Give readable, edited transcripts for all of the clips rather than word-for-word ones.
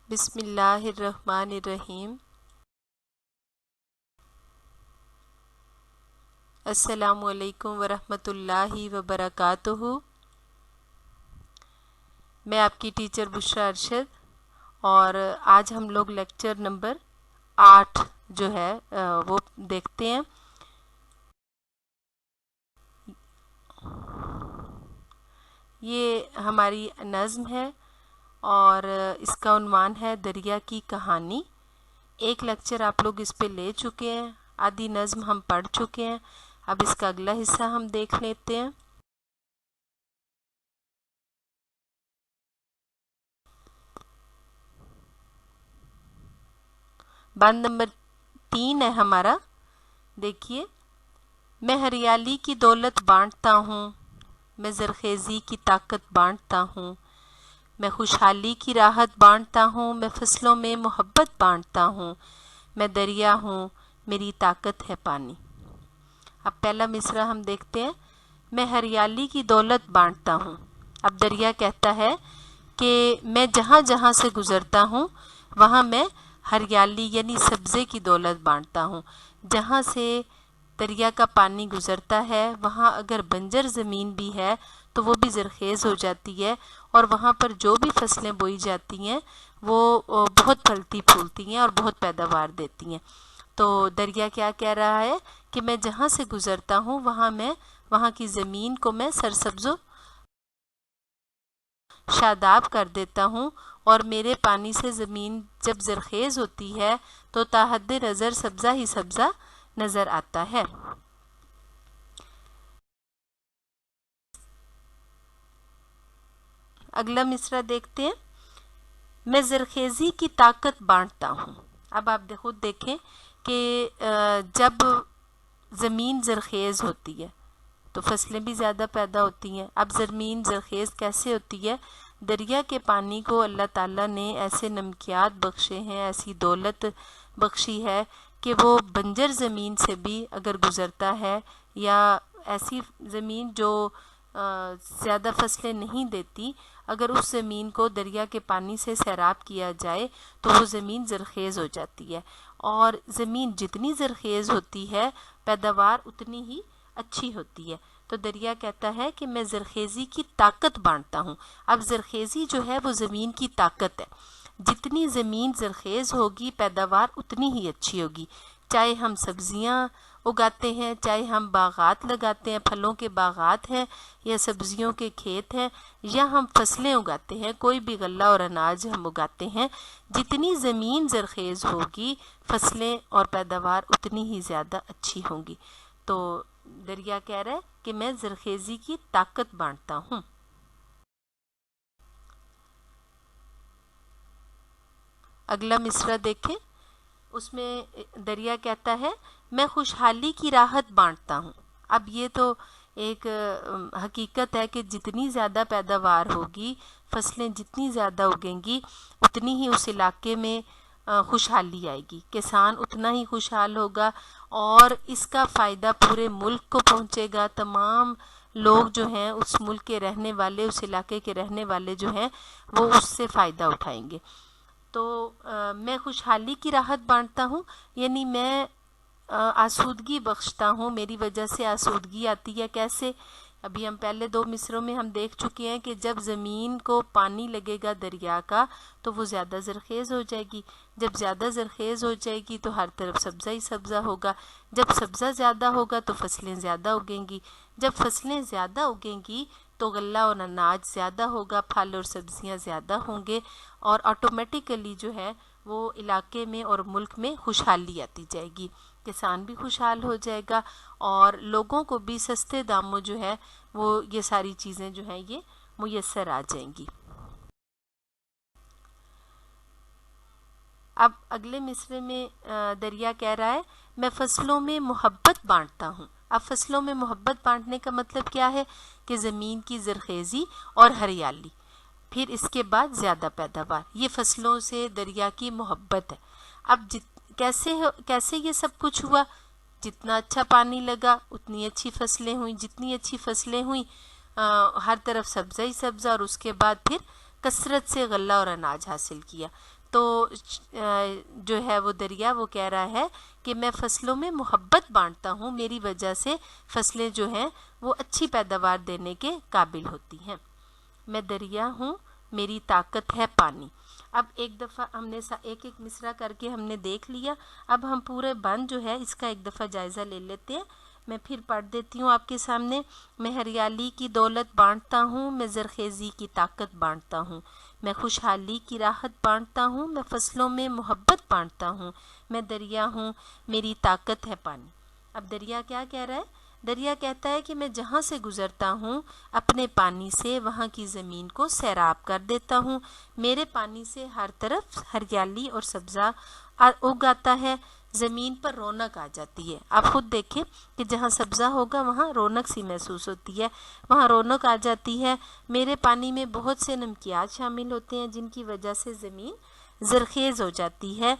बिस्मिल्लाहिर्रहमानिर्रहीम। अस्सलामुअलैकुम वरहमतुल्लाहि वबरकातुहू। मैं आपकी टीचर बुशरा अरशद और आज हम लोग लेक्चर नंबर 8 जो है वो देखते हैं। ये हमारी नज़्म है और इसका उन्वान है दरिया की कहानी। एक लेक्चर आप लोग इस पे ले चुके हैं, आधी नज़्म हम पढ़ चुके हैं। अब इसका अगला हिस्सा हम देख लेते हैं। बंद नंबर 3 है हमारा। देखिए, मैं हरियाली की दौलत बांटता हूँ, मैं ज़रखेज़ी की ताकत बांटता हूँ, मैं खुशहाली की राहत बांटता हूँ, मैं फसलों में मोहब्बत बांटता हूँ, मैं दरिया हूँ, मेरी ताकत है पानी। अब पहला मिसरा हम देखते हैं। मैं हरियाली की दौलत बांटता हूँ। अब दरिया कहता है कि मैं जहाँ जहाँ से गुज़रता हूँ वहाँ मैं हरियाली यानी सब्ज़े की दौलत बांटता हूँ। जहाँ से दरिया का पानी गुज़रता है वहाँ अगर बंजर ज़मीन भी है तो वो भी ज़रखेज़ हो जाती है और वहाँ पर जो भी फसलें बोई जाती हैं वो बहुत फलती फूलती हैं और बहुत पैदावार देती हैं। तो दरिया क्या कह रहा है कि मैं जहाँ से गुज़रता हूँ वहाँ की ज़मीन को मैं सरसब्ज़ो शादाब कर देता हूँ और मेरे पानी से ज़मीन जब ज़रखेज़ होती है तो ताहद्द नज़र सब्ज़ा ही सब्ज़ा नज़र आता है। अगला मिसरा देखते हैं। मैं ज़रखेज़ी की ताकत बांटता हूँ। अब आप खुद देखें कि जब ज़मीन ज़रखेज़ होती है तो फसलें भी ज़्यादा पैदा होती हैं। अब ज़मीन ज़रखेज़ कैसे होती है? दरिया के पानी को अल्लाह ताला ने ऐसे नमकियात बख्शे हैं, ऐसी दौलत बख्शी है कि वो बंजर ज़मीन से भी अगर गुज़रता है या ऐसी ज़मीन जो ज़्यादा फसलें नहीं देती, अगर उस ज़मीन को दरिया के पानी से सैराब किया जाए तो वो ज़मीन ज़रखेज़ हो जाती है और ज़मीन जितनी ज़रखेज़ होती है पैदावार उतनी ही अच्छी होती है। तो दरिया कहता है कि मैं ज़रखेज़ी की ताकत बांटता हूँ। अब ज़रखेज़ी जो है वो ज़मीन की ताकत है। जितनी ज़मीन ज़रखेज़ होगी पैदावार उतनी ही अच्छी होगी। चाहे हम सब्ज़ियाँ उगाते हैं, चाहे हम बागात लगाते हैं, फलों के बागात हैं या सब्ज़ियों के खेत हैं, या हम फसलें उगाते हैं, कोई भी गल्ला और अनाज हम उगाते हैं, जितनी ज़मीन ज़रखेज़ होगी फसलें और पैदावार उतनी ही ज़्यादा अच्छी होंगी। तो दरिया कह रहा है कि मैं ज़रखेज़ी की ताकत बांटता हूँ। अगला मिसरा देखें। उसमें दरिया कहता है मैं खुशहाली की राहत बांटता हूँ। अब ये तो एक हकीकत है कि जितनी ज़्यादा पैदावार होगी, फसलें जितनी ज़्यादा उगेंगी, उतनी ही उस इलाके में खुशहाली आएगी, किसान उतना ही खुशहाल होगा और इसका फ़ायदा पूरे मुल्क को पहुँचेगा। तमाम लोग जो हैं उस मुल्क के रहने वाले, उस इलाके के रहने वाले जो हैं वो उससे फ़ायदा उठाएंगे। तो मैं खुशहाली की राहत बांटता हूँ यानी मैं आसूदगी बख्शता हूँ, मेरी वजह से आसूदगी आती है। कैसे? अभी हम पहले 2 मिसरों में हम देख चुके हैं कि जब ज़मीन को पानी लगेगा दरिया का तो वो ज़्यादा ज़रखेज़ हो जाएगी। जब ज़्यादा ज़रखेज़ हो जाएगी तो हर तरफ सब्ज़ा ही सब्ज़ा होगा। जब सब्ज़ा ज़्यादा होगा तो फसलें ज़्यादा उगेंगी। जब फसलें ज़्यादा उगेंगी तो गल्ला और अनाज ज़्यादा होगा, फल और सब्ज़ियाँ ज़्यादा होंगे और ऑटोमेटिकली जो है वो इलाके में और मुल्क में खुशहाली आती जाएगी। किसान भी खुशहाल हो जाएगा और लोगों को भी सस्ते दामों जो है वो ये सारी चीज़ें जो हैं ये मुयस्सर आ जाएंगी। अब अगले मिसरे में दरिया कह रहा है मैं फसलों में मोहब्बत बांटता हूँ। अब फसलों में मोहब्बत बांटने का मतलब क्या है कि ज़मीन की ज़रखेज़ी और हरियाली, फिर इसके बाद ज़्यादा पैदावार, ये फसलों से दरिया की मोहब्बत है। अब कैसे ये सब कुछ हुआ? जितना अच्छा पानी लगा उतनी अच्छी फसलें हुई, जितनी अच्छी फसलें हुई हर तरफ सब्ज़ा ही सब्ज़ा और उसके बाद फिर कसरत से गल्ला और अनाज हासिल किया। तो जो है वो दरिया वो कह रहा है कि मैं फसलों में मोहब्बत बांटता हूँ, मेरी वजह से फसलें जो हैं वो अच्छी पैदावार देने के काबिल होती हैं। मैं दरिया हूँ, मेरी ताकत है पानी। अब एक दफ़ा हमने एक एक मिसरा करके हमने देख लिया। अब हम पूरे बंद जो है इसका एक दफ़ा जायज़ा ले लेते हैं। मैं फिर पढ़ देती हूँ आपके सामने। मैं हरियाली की दौलत बांटता हूँ, मैं ज़रखेज़ी की ताकत बांटता हूँ, मैं खुशहाली की राहत बांटता हूँ, मैं फसलों में मोहब्बत बांटता हूँ, मैं दरिया हूँ, मेरी ताकत है पानी। अब दरिया क्या कह रहा है? दरिया कहता है कि मैं जहाँ से गुज़रता हूँ अपने पानी से वहाँ की ज़मीन को सैराब कर देता हूँ। मेरे पानी से हर तरफ हरियाली और सब्ज़ा उग आता है, ज़मीन पर रौनक आ जाती है। आप खुद देखें कि जहाँ सब्ज़ा होगा वहाँ रौनक सी महसूस होती है, वहाँ रौनक आ जाती है। मेरे पानी में बहुत से नमकियात शामिल होते हैं जिनकी वजह से ज़मीन ज़रखेज़ हो जाती है।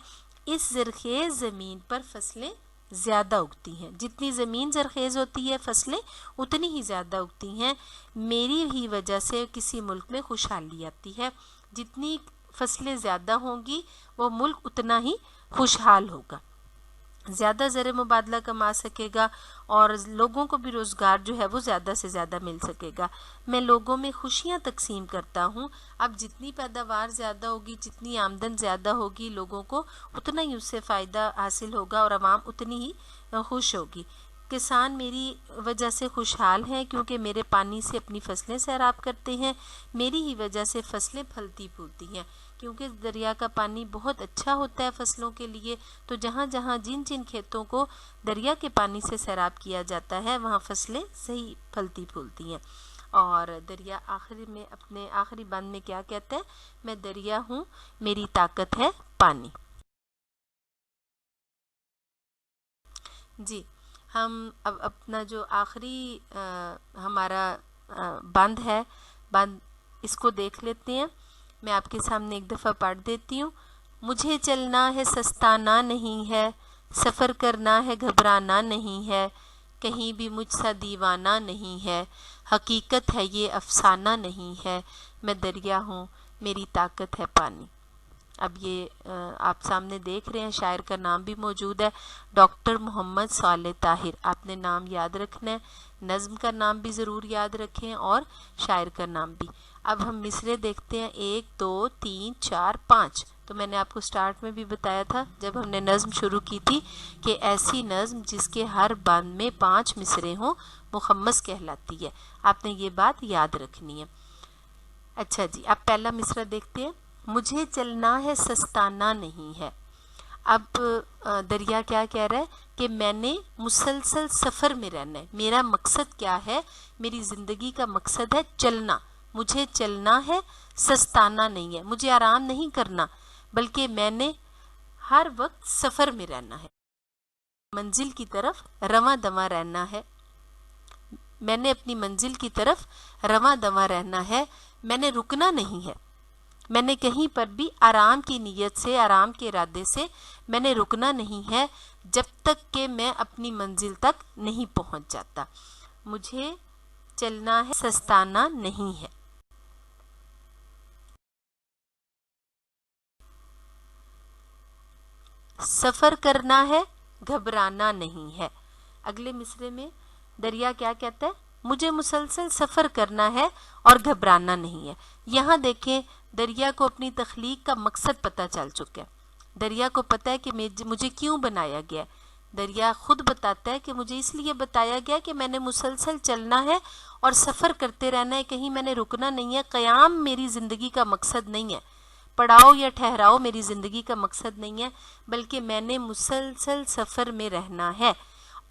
इस ज़रखेज़ ज़मीन पर फसलें ज़्यादा उगती हैं। जितनी ज़मीन ज़रखेज़ होती है फसलें उतनी ही ज़्यादा उगती हैं। मेरी ही वजह से किसी मुल्क में खुशहाली आती है। जितनी फसलें ज़्यादा होंगी वो मुल्क उतना ही खुशहाल होगा, ज़्यादा ज़र मुबादला कमा सकेगा और लोगों को भी रोज़गार जो है वो ज़्यादा से ज़्यादा मिल सकेगा। मैं लोगों में खुशियाँ तकसीम करता हूँ। अब जितनी पैदावार ज़्यादा होगी, जितनी आमदन ज़्यादा होगी, लोगों को उतना ही उससे फ़ायदा हासिल होगा और आवाम उतनी ही खुश होगी। किसान मेरी वजह से खुशहाल हैं क्योंकि मेरे पानी से अपनी फसलें सैराब करते हैं। मेरी ही वजह से फसलें फलती फूलती हैं क्योंकि दरिया का पानी बहुत अच्छा होता है फसलों के लिए। तो जहाँ जहाँ जिन जिन खेतों को दरिया के पानी से सैराब किया जाता है वहाँ फसलें सही फलती फूलती हैं। और दरिया आखिरी में अपने आखिरी बंद में क्या कहता है? मैं दरिया हूँ, मेरी ताकत है पानी। जी, हम अब अपना जो आखिरी हमारा बंद है, बंद इसको देख लेते हैं। मैं आपके सामने एक दफ़ा पढ़ देती हूँ। मुझे चलना है सस्ताना नहीं है, सफ़र करना है घबराना नहीं है, कहीं भी मुझसा दीवाना नहीं है, हकीकत है ये अफसाना नहीं है, मैं दरिया हूँ, मेरी ताकत है पानी। अब ये आप सामने देख रहे हैं, शायर का नाम भी मौजूद है, डॉक्टर मोहम्मद साले ताहिर। आपने नाम याद रखना है, नज़्म का नाम भी ज़रूर याद रखें और शायर का नाम भी। अब हम मिसरे देखते हैं, 1 2 3 4 5। तो मैंने आपको स्टार्ट में भी बताया था जब हमने नज़्म शुरू की थी कि ऐसी नज़्म जिसके हर बंद में 5 मिसरे हों मुखम्मस कहलाती है। आपने ये बात याद रखनी है। अच्छा जी, अब पहला मिसरा देखते हैं। मुझे चलना है सस्ताना नहीं है। अब दरिया क्या कह रहा है कि मैंने मुसलसल सफ़र में रहना है। मेरा मकसद क्या है? मेरी ज़िंदगी का मकसद है चलना। मुझे चलना है, सस्ताना नहीं है, मुझे आराम नहीं करना, बल्कि मैंने हर वक्त सफ़र में रहना है, मंजिल की तरफ रवां दवा रहना है। मैंने अपनी मंजिल की तरफ रवां दवा रहना है, मैंने रुकना नहीं है। मैंने कहीं पर भी आराम की नीयत से, आराम के इरादे से मैंने रुकना नहीं है जब तक कि मैं अपनी मंजिल तक नहीं पहुंच जाता। मुझे चलना है, सस्ताना नहीं है। सफ़र करना है, घबराना नहीं है। अगले मिसरे में दरिया क्या कहता है? मुझे मुसलसल सफ़र करना है और घबराना नहीं है। यहाँ देखें, दरिया को अपनी तख्लीक का मकसद पता चल चुका है। दरिया को पता है कि मुझे क्यों बनाया गया है। दरिया खुद बताता है कि मुझे इसलिए बताया गया कि मैंने मुसलसल चलना है और सफ़र करते रहना है, कहीं मैंने रुकना नहीं है। क़याम मेरी ज़िंदगी का मकसद नहीं है, पड़ाव या ठहराव मेरी ज़िंदगी का मकसद नहीं है, बल्कि मैंने मुसलसल सफ़र में रहना है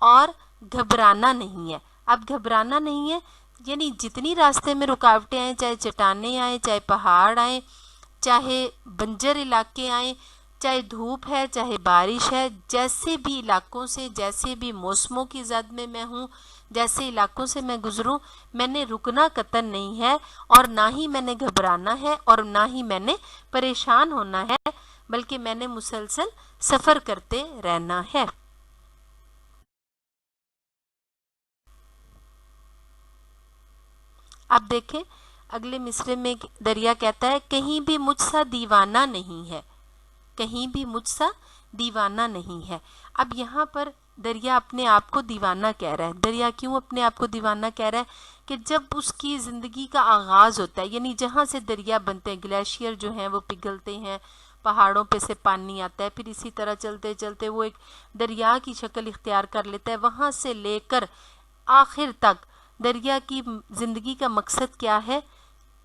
और घबराना नहीं है। अब घबराना नहीं है यानी जितनी रास्ते में रुकावटें आए, चाहे चट्टानें आए, चाहे पहाड़ आए, चाहे बंजर इलाके आए, चाहे धूप है, चाहे बारिश है, जैसे भी इलाकों से, जैसे भी मौसमों की ज़द में मैं हूँ, जैसे इलाकों से मैं गुजरूँ, मैंने रुकना कतन नहीं है और ना ही मैंने घबराना है और ना ही मैंने परेशान होना है, बल्कि मैंने मुसलसल सफ़र करते रहना है। अब देखें, अगले मिसरे में दरिया कहता है कहीं भी मुझसा दीवाना नहीं है। कहीं भी मुझसा दीवाना नहीं है। अब यहाँ पर दरिया अपने आप को दीवाना कह रहा है। दरिया क्यों अपने आप को दीवाना कह रहा है? कि जब उसकी ज़िंदगी का आगाज़ होता है, यानी जहाँ से दरिया बनते हैं, ग्लेशियर जो हैं वो पिघलते हैं, पहाड़ों पे से पानी आता है, फिर इसी तरह चलते चलते वो एक दरिया की शक्ल इख्तियार कर लेता है। वहाँ से लेकर आखिर तक दरिया की ज़िंदगी का मकसद क्या है?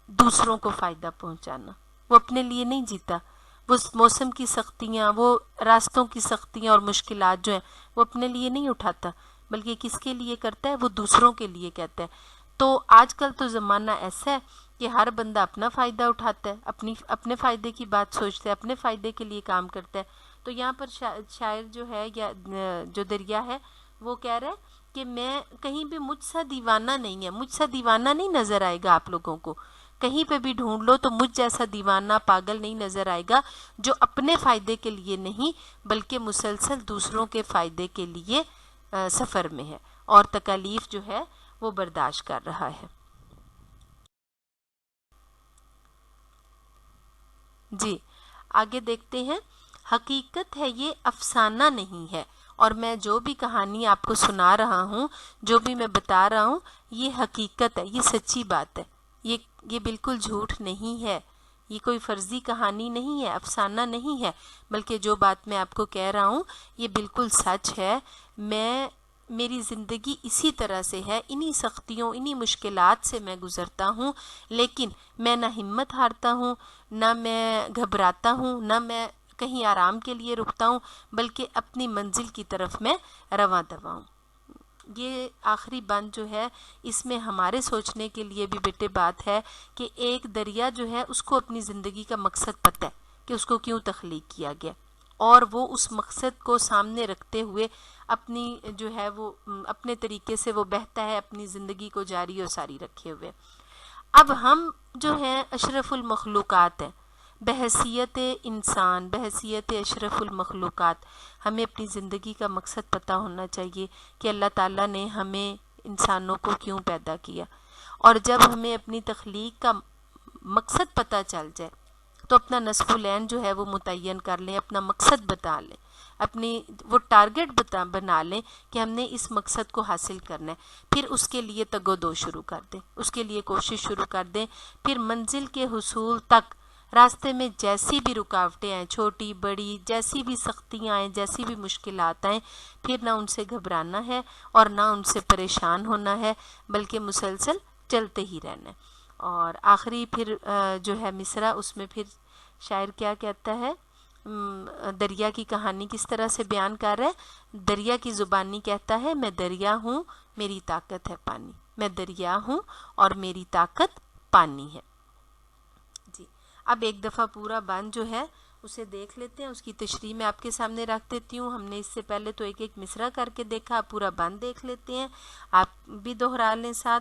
दूसरों को फ़ायदा पहुँचाना। वो अपने लिए नहीं जीता। वो मौसम की सख्तियाँ, वो रास्तों की सख्तियाँ और मुश्किलात जो हैं वो अपने लिए नहीं उठाता, बल्कि किसके लिए करता है? वो दूसरों के लिए कहता है। तो आजकल तो ज़माना ऐसा है कि हर बंदा अपना फ़ायदा उठाता है, अपने फ़ायदे की बात सोचता है, अपने फ़ायदे के लिए काम करता है। तो यहाँ पर शायर जो है या जो दरिया है वो कह रहा है कि मैं कहीं भी मुझसा दीवाना नहीं है। मुझसा दीवाना नहीं नज़र आएगा आप लोगों को, कहीं पे भी ढूंढ लो तो मुझ जैसा दीवाना पागल नहीं नज़र आएगा, जो अपने फ़ायदे के लिए नहीं बल्कि मुसलसल दूसरों के फ़ायदे के लिए सफ़र में है और तकालीफ जो है वो बर्दाश्त कर रहा है। जी आगे देखते हैं। हकीकत है ये अफसाना नहीं है, और मैं जो भी कहानी आपको सुना रहा हूँ, जो भी मैं बता रहा हूँ, ये हकीकत है, ये सच्ची बात है, ये बिल्कुल झूठ नहीं है, ये कोई फर्जी कहानी नहीं है, अफसाना नहीं है, बल्कि जो बात मैं आपको कह रहा हूँ ये बिल्कुल सच है। मेरी ज़िंदगी इसी तरह से है, इन्हीं सख्तियों, इन्हीं मुश्किलात से मैं गुज़रता हूँ, लेकिन मैं ना हिम्मत हारता हूँ, ना मैं घबराता हूँ, ना मैं कहीं आराम के लिए रुकता हूँ, बल्कि अपनी मंजिल की तरफ मैं रवां दवा हूँ। ये आखिरी बंद जो है इसमें हमारे सोचने के लिए भी बेटे बात है कि एक दरिया जो है उसको अपनी ज़िंदगी का मकसद पता है कि उसको क्यों तख्लीक किया गया, और वो उस मकसद को सामने रखते हुए अपनी जो है वो अपने तरीके से वो बहता है, अपनी ज़िंदगी को जारी और सारी रखे हुए। अब हम जो हैं अशरफुल मखलूक़ात हैं, बहसियत इंसान, बहसियत अशरफुल मखलूक़ात, हमें अपनी ज़िंदगी का मकसद पता होना चाहिए कि अल्लाह ताला ने हमें इंसानों को क्यों पैदा किया। और जब हमें अपनी तख्लीक का मकसद पता चल जाए तो अपना नस्बुल ऐन जो है वो मुतय्यन कर लें, अपना मकसद बता लें, अपनी वो टारगेट बना लें कि हमने इस मकसद को हासिल करना है, फिर उसके लिए तगोदो शुरू कर दें, उसके लिए कोशिश शुरू कर दें। फिर मंजिल के हुसूल तक रास्ते में जैसी भी रुकावटें आएँ, छोटी बड़ी, जैसी भी सख्तियाँ आएँ, जैसी भी मुश्किलात आएँ, फिर ना उनसे घबराना है और ना उनसे परेशान होना है, बल्कि मुसलसल चलते ही रहना है। और आखिरी फिर जो है मिसरा, उसमें फिर शायर क्या कहता है, दरिया की कहानी किस तरह से बयान कर रहा है। दरिया की ज़ुबानी कहता है, मैं दरिया हूँ मेरी ताकत है पानी, मैं दरिया हूँ और मेरी ताकत पानी है। जी अब एक दफ़ा पूरा बंद जो है उसे देख लेते हैं, उसकी तशरीह मैं आपके सामने रख देती हूँ। हमने इससे पहले तो एक एक मिसरा करके देखा, पूरा बंद देख लेते हैं, आप भी दोहरा लें साथ।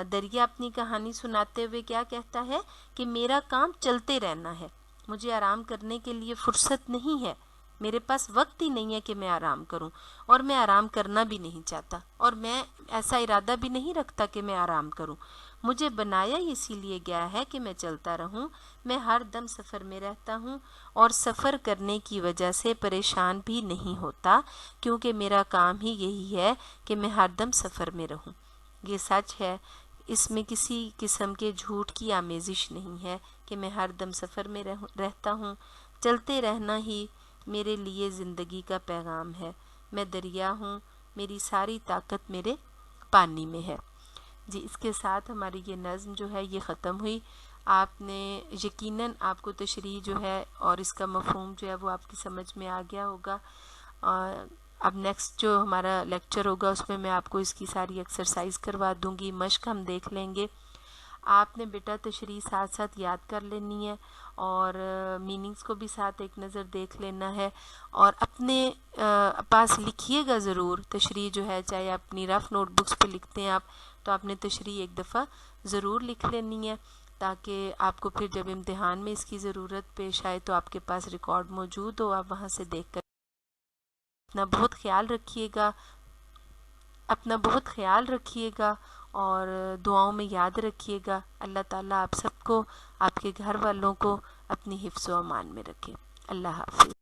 दरिया अपनी कहानी सुनाते हुए क्या कहता है कि मेरा काम चलते रहना है, मुझे आराम करने के लिए फुर्सत नहीं है, मेरे पास वक्त ही नहीं है कि मैं आराम करूं, और मैं आराम करना भी नहीं चाहता, और मैं ऐसा इरादा भी नहीं रखता कि मैं आराम करूं। मुझे बनाया इसीलिए गया है कि मैं चलता रहूं। मैं हर दम सफ़र में रहता हूं और सफ़र करने की वजह से परेशान भी नहीं होता, क्योंकि मेरा काम ही यही है कि मैं हर दम सफ़र में रहूं। ये सच है, इसमें किसी किस्म के झूठ की आमेजिश नहीं है कि मैं हर दम सफ़र में रहता हूँ। चलते रहना ही मेरे लिए ज़िंदगी का पैगाम है। मैं दरिया हूँ, मेरी सारी ताकत मेरे पानी में है। जी इसके साथ हमारी ये नज़्म जो है ये ख़त्म हुई। आपने यकीनन आपको तशरीह जो है और इसका मफ़हूम जो है वो आपकी समझ में आ गया होगा। अब नेक्स्ट जो हमारा लेक्चर होगा उसमें मैं आपको इसकी सारी एक्सरसाइज करवा दूंगी, मश्क हम देख लेंगे। आपने बेटा तशरीह साथ साथ याद कर लेनी है और मीनिंग्स को भी साथ एक नज़र देख लेना है, और अपने पास लिखिएगा ज़रूर तशरीह जो है, चाहे अपनी रफ़ नोटबुक्स पे लिखते हैं आप, तो आपने तशरीह एक दफ़ा ज़रूर लिख लेनी है, ताकि आपको फिर जब इम्तिहान में इसकी ज़रूरत पेश आए तो आपके पास रिकॉर्ड मौजूद हो, आप वहाँ से देख कर। अपना बहुत ख्याल रखिएगा, अपना बहुत ख्याल रखिएगा और दुआओं में याद रखिएगा। अल्लाह ताला आप सबको, आपके घर वालों को अपनी हिफ्ज़ व अमान में रखे। अल्लाह हाफिज़।